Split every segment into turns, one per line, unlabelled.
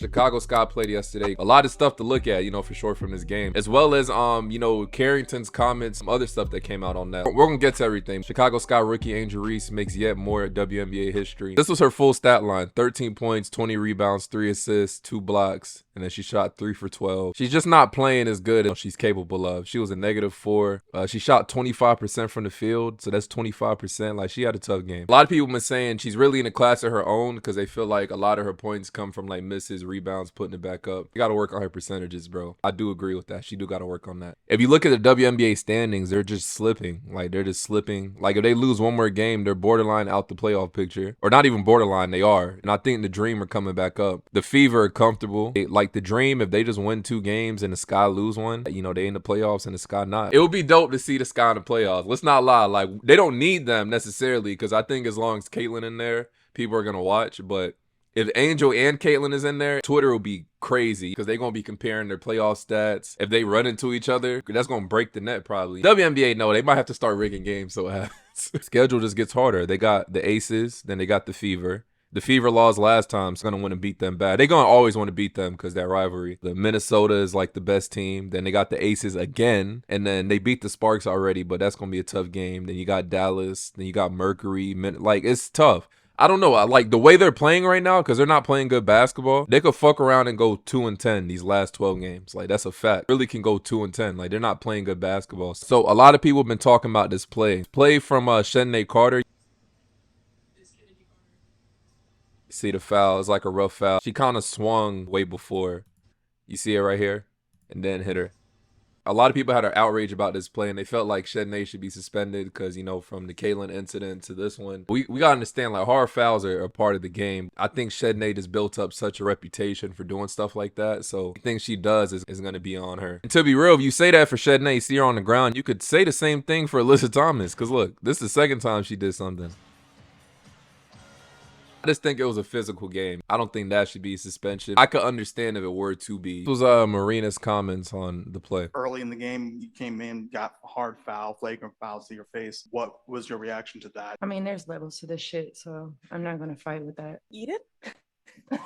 Chicago Sky played yesterday. A lot of stuff to look at, for sure from this game. As well as, Carrington's comments, some other stuff that came out on that. We're gonna get to everything. Chicago Sky rookie Angel Reese makes yet more WNBA history. This was her full stat line. 13 points, 20 rebounds, 3 assists, 2 blocks, and then she shot 3 for 12. She's just not playing as good as she's capable of. She was a -4. She shot 25% from the field, so that's 25%. Like, she had a tough game. A lot of people have been saying she's really in a class of her own because they feel like a lot of her points come from like misses, rebounds, putting it back up. You got to work on her percentages, bro. I do agree with that. She do got to work on that. If you look at the WNBA standings, they're just slipping. Like, they're just slipping. Like, if they lose one more game, they're borderline out the playoff picture. Or not even borderline, they are. And I think the Dream are coming back up. The Fever are comfortable. Like, the Dream, if they just win 2 games and the Sky lose one, they in the playoffs and the Sky not. It would be dope to see the Sky in the playoffs. Let's not lie. Like, they don't need them necessarily because I think as long as Caitlyn in there, people are going to watch. But if Angel and Caitlyn is in there, Twitter will be crazy because they're going to be comparing their playoff stats. If they run into each other, that's going to break the net probably. WNBA, no, they might have to start rigging games so it happens. Schedule just gets harder. They got the Aces, then they got the Fever. The Fever lost last time, so going to want to beat them bad. They're going to always want to beat them because that rivalry. The Minnesota is like the best team. Then they got the Aces again, and then they beat the Sparks already, but that's going to be a tough game. Then you got Dallas, then you got Mercury. Like, it's tough. I don't know. I like the way they're playing right now because they're not playing good basketball. They could fuck around and go 2-10 these last 12 games. Like, that's a fact. Really can go 2-10. Like, they're not playing good basketball. So a lot of people have been talking about this play. Play from Chennedy Carter. See the foul. It's like a rough foul. She kind of swung way before. You see it right here? And then hit her. A lot of people had an outrage about this play, and they felt like Chennedy should be suspended because, from the Caitlyn incident to this one. We got to understand, like, hard fouls are a part of the game. I think Chennedy has built up such a reputation for doing stuff like that, so the thing she does is going to be on her. And to be real, if you say that for Chennedy, see her on the ground, you could say the same thing for Alyssa Thomas because, look, this is the second time she did something. I just think it was a physical game. I don't think that should be suspension. I could understand if it were to be. This was Marina's comments on the play.
Early in the game, you came in, got a hard foul, flagrant fouls to your face. What was your reaction to that?
I mean, there's levels to this shit, so I'm not going to fight with that.
Eat it?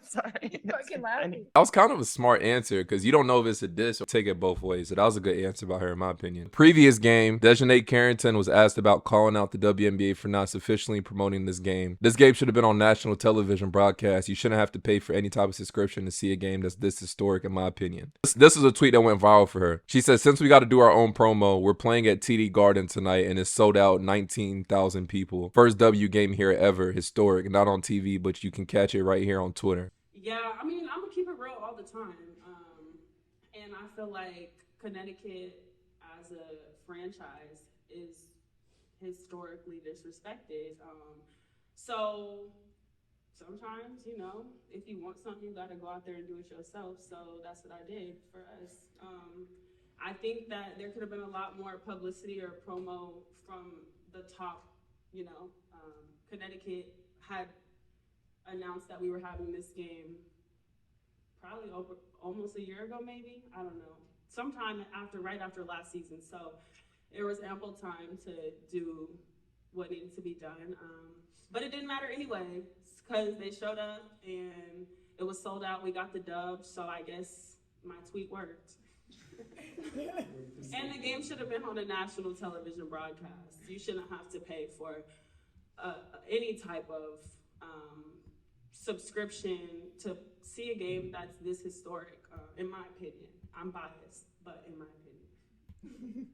Sorry.
Fucking laughing.
That was kind of a smart answer because you don't know if it's a diss or take it both ways. So that was a good answer by her, in my opinion. Previous game, Dejanay Carrington was asked about calling out the WNBA for not sufficiently promoting this game. This game should have been on national television broadcast. You shouldn't have to pay for any type of subscription to see a game that's this historic, in my opinion. This is a tweet that went viral for her. She said, since we got to do our own promo, we're playing at TD Garden tonight and it's sold out 19,000 people. First W game here ever, historic, not on TV, but you can catch it right here on Twitter.
Yeah, I mean, I'm gonna keep it real all the time, and I feel like Connecticut as a franchise is historically disrespected. So sometimes, if you want something, you gotta go out there and do it yourself. So that's what I did for us. I think that there could have been a lot more publicity or promo from the top. Connecticut had announced that we were having this game probably over almost a year ago, maybe. I don't know. Sometime right after last season. So there was ample time to do what needed to be done. But it didn't matter anyway because they showed up and it was sold out. We got the dub. So I guess my tweet worked. And the game should have been on a national television broadcast. You shouldn't have to pay for any type of subscription to see a game that's this historic, in my opinion. I'm biased, but in my opinion.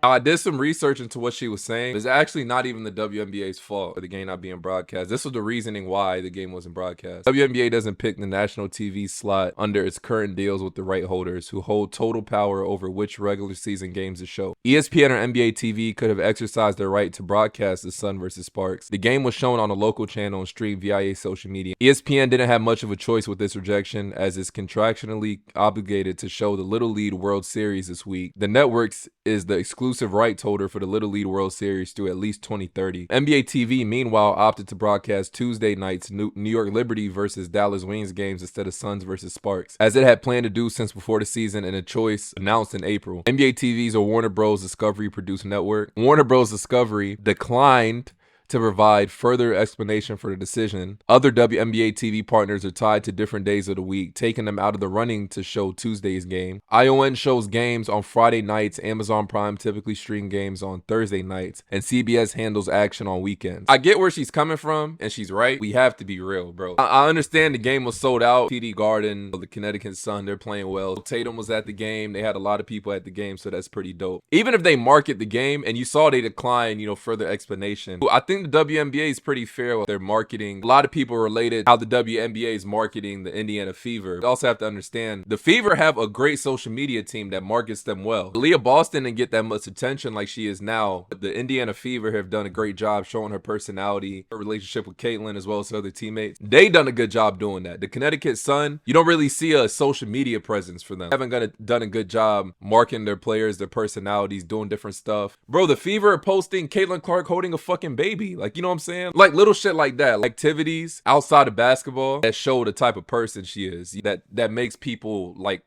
I did some research into what she was saying. It's actually not even the WNBA's fault for the game not being broadcast. This was the reasoning why the game wasn't broadcast. WNBA doesn't pick the national TV slot under its current deals with the right holders who hold total power over which regular season games to show. ESPN or NBA TV could have exercised their right to broadcast the Sun versus Sparks. The game was shown on a local channel and streamed via social media. ESPN didn't have much of a choice with this rejection as it's contractually obligated to show the Little League World Series this week. The networks is the exclusive rights holder for the Little League World Series through at least 2030. NBA TV, meanwhile, opted to broadcast Tuesday night's New York Liberty versus Dallas Wings games instead of Suns versus Sparks, as it had planned to do since before the season in a choice announced in April. NBA TV's a Warner Bros. Discovery produced network. Warner Bros. Discovery declined to provide further explanation for the decision. Other WNBA TV partners are tied to different days of the week, taking them out of the running to show Tuesday's game. ION shows games on Friday nights, Amazon Prime typically stream games on Thursday nights, and CBS handles action on weekends. I get where she's coming from, and she's right. We have to be real, bro. I understand the game was sold out. TD Garden, the Connecticut Sun, they're playing well. Tatum was at the game. They had a lot of people at the game, so that's pretty dope. Even if they market the game, and you saw they decline, further explanation. I think the WNBA is pretty fair with their marketing. A lot of people related how the WNBA is marketing the Indiana Fever. You also have to understand the Fever have a great social media team that markets them well. Leah Boston didn't get that much attention like she is now. The Indiana Fever have done a great job showing her personality, her relationship with Caitlin, as well as other teammates. They done a good job doing that. The Connecticut Sun, you don't really see a social media presence for them. They haven't done a good job marketing their players, their personalities, doing different stuff. Bro, the Fever are posting Caitlin Clark holding a fucking baby. Like, you know what I'm saying? Like little shit like that. Like activities outside of basketball that show the type of person she is. That makes people like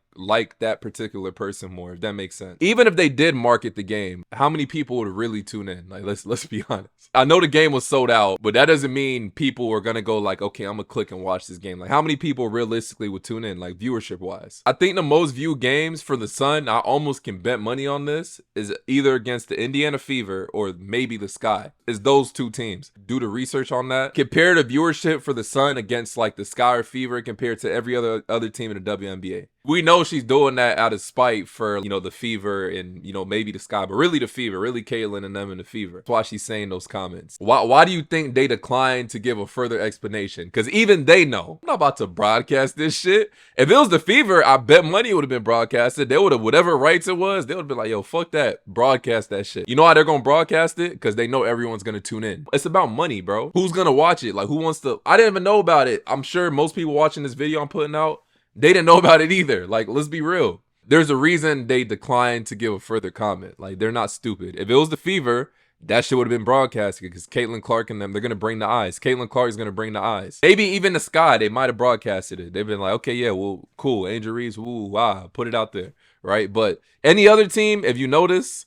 that particular person more, if that makes sense. Even if they did market the game, how many people would really tune in? Like, let's be honest. I know the game was sold out, but that doesn't mean people are gonna go like, okay, I'm gonna click and watch this game. Like, how many people realistically would tune in, like viewership wise? I think the most viewed games for the Sun, I almost can bet money on this, is either against the Indiana Fever or maybe the Sky. It's those two teams. Do the research on that. Compare the viewership for the Sun against like the Sky or Fever compared to every other team in the WNBA. We know she's doing that out of spite for, the Fever and, maybe the Sky, but really the Fever, really Caitlin and them in the Fever. That's why she's saying those comments. Why do you think they declined to give a further explanation? Because even they know, I'm not about to broadcast this shit. If it was the Fever, I bet money would have been broadcasted. They would have, whatever rights it was, they would have been like, yo, fuck that. Broadcast that shit. You know why they're going to broadcast it? Because they know everyone's going to tune in. It's about money, bro. Who's going to watch it? Like, who wants to? I didn't even know about it. I'm sure most people watching this video I'm putting out, they didn't know about it either. Like, let's be real. There's a reason they declined to give a further comment. Like, they're not stupid. If it was the Fever, that shit would have been broadcasted because Caitlin Clark and them, they're going to bring the eyes. Caitlin Clark is going to bring the eyes. Maybe even the Sky, they might have broadcasted it. They've been like, okay, yeah, well, cool. Angel Reese, woo, wow, put it out there, right? But any other team, if you notice,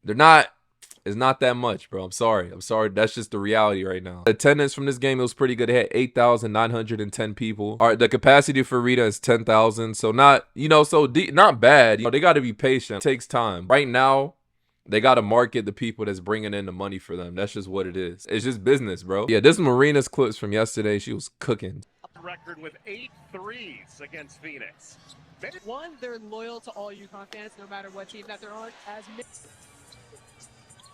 it's not that much, bro. I'm sorry. That's just the reality right now. The attendance from this game, it was pretty good. It had 8,910 people. All right, the capacity for Rita is 10,000. So not, not bad. They got to be patient. It takes time. Right now, they got to market the people that's bringing in the money for them. That's just what it is. It's just business, bro. Yeah, this Marina's clips from yesterday. She was cooking.
Record with 8 threes against Phoenix.
One, they're loyal to all UConn fans, no matter what team that they're on.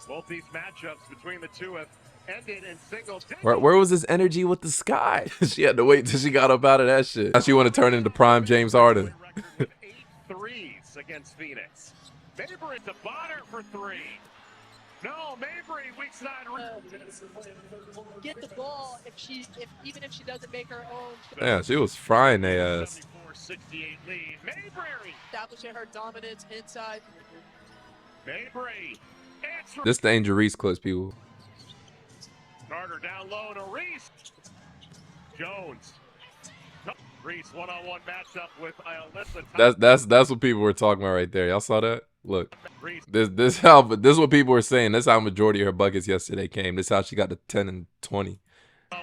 Both these matchups between the two have ended in single digits.
Where was this energy with the Sky? She had to wait till she got up out of that shit. Now she want to turn into prime James Harden.
Record with 8 threes against Phoenix. Mabry to Bonner for 3. No, Mabry, weak side.
Get the ball even if she doesn't make her own.
Yeah, she was frying their ass.
74-68 lead. Mabry
Establishing her dominance inside.
Mabry.
This the Angel Reese clips, people.
Carter down low to Reese. Jones. Reese one-on-one matchup with Alyssa.
That's what people were talking about right there. Y'all saw that? Look, this is what people were saying. This is how majority of her buckets yesterday came. This is how she got to 10 and 20.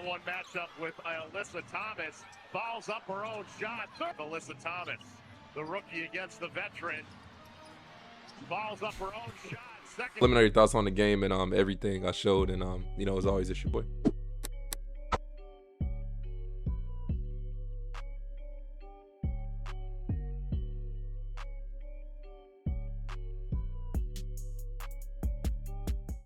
One matchup with Alyssa Thomas. Fouls up her own shot. Alyssa Thomas, the rookie against the veteran. Fouls up her own shot.
Let me know your thoughts on the game and everything I showed, and as always, it's your boy.